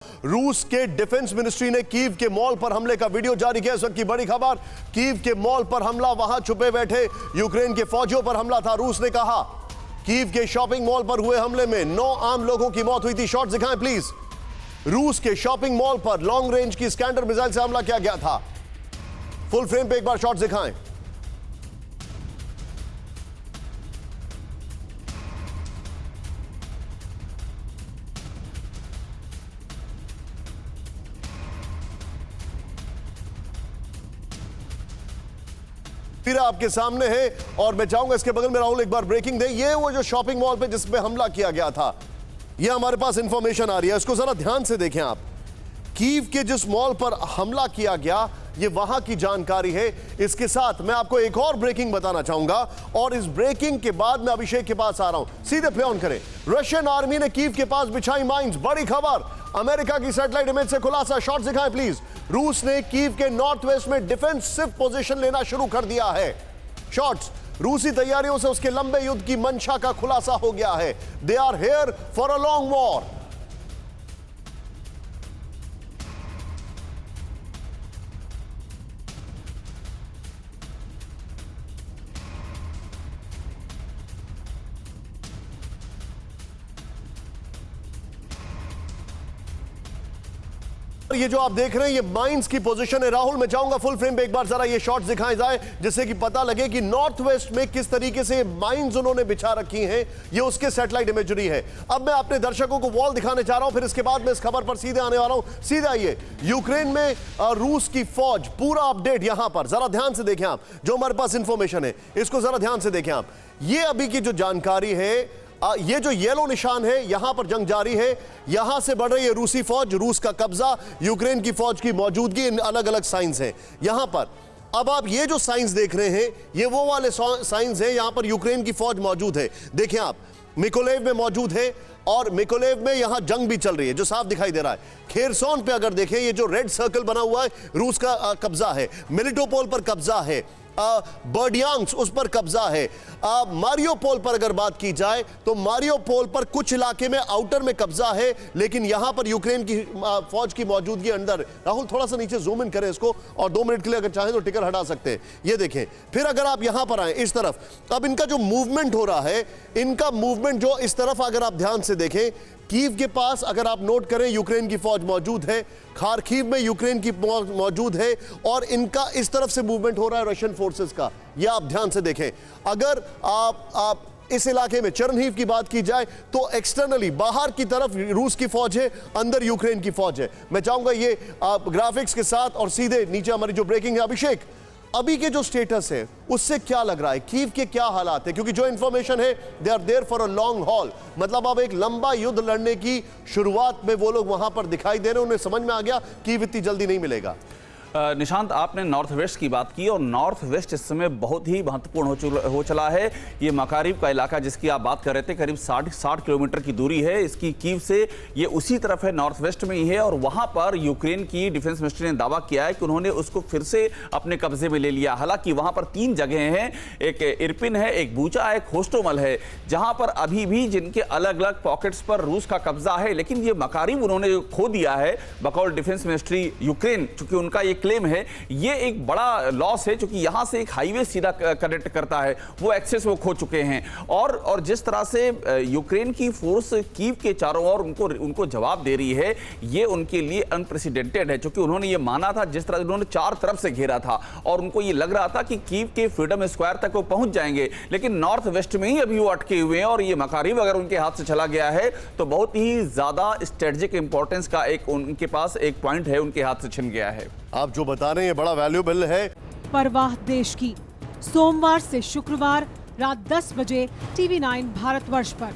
रूस के defence ministry ने कीव के मॉल पर हमले का वीडियो जारी किया। इस वक्त की बड़ी खबर, कीव के मॉल पर हमला, वहां छुपे बैठे यूक्रेन के फौजियों पर हमला था। रूस ने कहा कीव के शॉपिंग मॉल पर हुए हमले में 9 आम लोगों की मौत हुई थी। शॉट दिखाएं प्लीज। रूस के शॉपिंग मॉल पर लॉन्ग रेंज की स्कैंडर मिसाइल से हमला किया गया था। फुल फ्रेम पे एक बार शॉट दिखाएं। फिर आपके सामने है और मैं चाहूंगा इसके बगल में राहुल एक बार ब्रेकिंग दे। ये वो जो शॉपिंग मॉल पे जिस पे हमला किया गया था, ये हमारे पास इंफॉर्मेशन आ रही है, इसको जरा ध्यान से देखें आप। कीव के जिस मॉल पर हमला किया गया, ये वहां की जानकारी है। इसके साथ मैं आपको एक और ब्रेकिंग बताना चाहूंगा और इस ब्रेकिंग के बाद मैं अभिषेक के पास आ रहा हूं। सीधे प्ले ऑन करें। रशियन आर्मी ने कीव के पास बिछाई माइंस। बड़ी खबर, अमेरिका की सैटेलाइट इमेज से खुलासा। शॉट दिखाएं प्लीज। रूस ने कीव के नॉर्थ वेस्ट में डिफेंसिव पोजीशन लेना शुरू कर दिया है। शॉट्स, रूसी तैयारियों से उसके लंबे युद्ध की मंशा का खुलासा हो गया है। They are here for a long war. ये जो आप देख रहे हैं ये माइंस की पोजीशन है। राहुल, मैं चाहूंगा फुल फ्रेम पे एक बार जरा ये शॉट्स दिखाए जाए, जिससे कि पता लगे कि नॉर्थ वेस्ट में किस तरीके से माइंस उन्होंने बिछा रखी हैं। ये उसके सैटेलाइट इमेजरी है। अब मैं अपने दर्शकों को वॉल दिखाने चाह रहा हूं, फिर इसके बाद मैं इस खबर पर सीधे आने वाला हूं। सीधे आइए। यूक्रेन में रूस की फौज, पूरा अपडेट यहां पर जरा ध्यान से देखें आप। जो हमारे पास इंफॉर्मेशन है इसको जरा ध्यान से देखें आप। ये अभी की जो जानकारी है, ये जो येलो निशान है, यहां पर जंग जारी है। यहां से बढ़ रही है रूसी फौज, रूस का कब्जा, यूक्रेन की फौज की मौजूदगी, इन अलग अलग साइंस हैं यहां पर। अब आप ये जो साइंस देख रहे हैं, ये वो वाले साइंस हैं, यहां पर यूक्रेन की फौज मौजूद है। देखें आप, मिकोलेव में मौजूद है और मिकोलेव में यहां जंग भी चल रही है, जो साफ दिखाई दे रहा है। खेरसोन पे अगर देखें, ये जो रेड सर्कल बना हुआ है, रूस का कब्जा है। मेलिटोपोल पर कब्जा है। बर्डियांस्क उस पर कब्जा है। मारियोपोल पर अगर बात की जाए तो मारियोपोल पर कुछ इलाके में आउटर में कब्जा है, लेकिन यहां पर यूक्रेन की फौज की मौजूदगी अंदर। राहुल, थोड़ा सा नीचे जूम इन करें इसको और 2 मिनट के लिए अगर चाहें तो टिकर हटा सकते हैं। ये देखें। फिर अगर आप यहां पर आए इस तरफ, अब इनका जो मूवमेंट हो रहा है, इनका मूवमेंट जो इस तरफ अगर आप ध्यान से देखें, कीव के पास अगर आप नोट करें यूक्रेन की फौज मौजूद है, खार्किव में यूक्रेन की मौजूद है और इनका इस तरफ से मूवमेंट हो रहा है रशियन फोर्सेस का। यह आप ध्यान से देखें। अगर आप इस इलाके में चरनहीव की बात की जाए तो एक्सटर्नली बाहर की तरफ रूस की फौज है, अंदर यूक्रेन की फौज है। मैं चाहूंगा ये ग्राफिक्स के साथ और सीधे नीचे हमारी जो ब्रेकिंग है। अभिषेक, अभी के जो स्टेटस है उससे क्या लग रहा है, कीव के क्या हालात है? क्योंकि जो इंफॉर्मेशन है, they are there for a long haul, मतलब अब एक लंबा युद्ध लड़ने की शुरुआत में वो लोग वहां पर दिखाई दे रहे हैं। उन्हें समझ में आ गया कीव इतनी जल्दी नहीं मिलेगा। निशांत, आपने नॉर्थ वेस्ट की बात की और नॉर्थ वेस्ट इस समय बहुत ही महत्वपूर्ण हो चला है। ये मकारीब का इलाका जिसकी आप बात कर रहे थे, करीब 60 किलोमीटर की दूरी है इसकी कीव से। ये उसी तरफ है, नॉर्थ वेस्ट में ही है और वहां पर यूक्रेन की डिफेंस मिनिस्ट्री ने दावा किया है कि उन्होंने उसको फिर से अपने कब्जे में ले लिया। हालांकि वहां पर 3 जगह हैं, एक इरपिन है, एक बूचा है, एक होस्टोमल है, जहां पर अभी भी जिनके अलग अलग पॉकेट्स पर रूस का कब्जा है। लेकिन ये मकारीब उन्होंने खो दिया है बकौल डिफेंस मिनिस्ट्री यूक्रेन, चूंकि उनका ये क्लेम है। ये एक बड़ा लॉस है, क्योंकि यहां से एक हाईवे सीधा कनेक्ट करता है, वो एक्सेस वो खो चुके हैं। और जिस तरह से यूक्रेन की फोर्स कीव के चारों ओर उनको जवाब दे रही है, ये उनके लिए अनप्रेसिडेंटेड है, क्योंकि उन्होंने ये माना था, जिस तरह उन्होंने 4 तरफ से घेरा था और उनको ये लग रहा था कि कीव के फ्रीडम स्क्वायर तक वो पहुंच जाएंगे, लेकिन नॉर्थ वेस्ट में ही अभी वो अटके हुए हैं। और ये मकारीब अगर उनके हाथ से चला गया है तो बहुत ही ज्यादा स्ट्रेटेजिक इंपॉर्टेंस का एक उनके पास एक पॉइंट है, उनके हाथ से छिन गया है। आप जो बता रहे हैं बड़ा वैल्यूएबल है। परवाह देश की, सोमवार से शुक्रवार रात 10 बजे TV9 भारतवर्ष पर।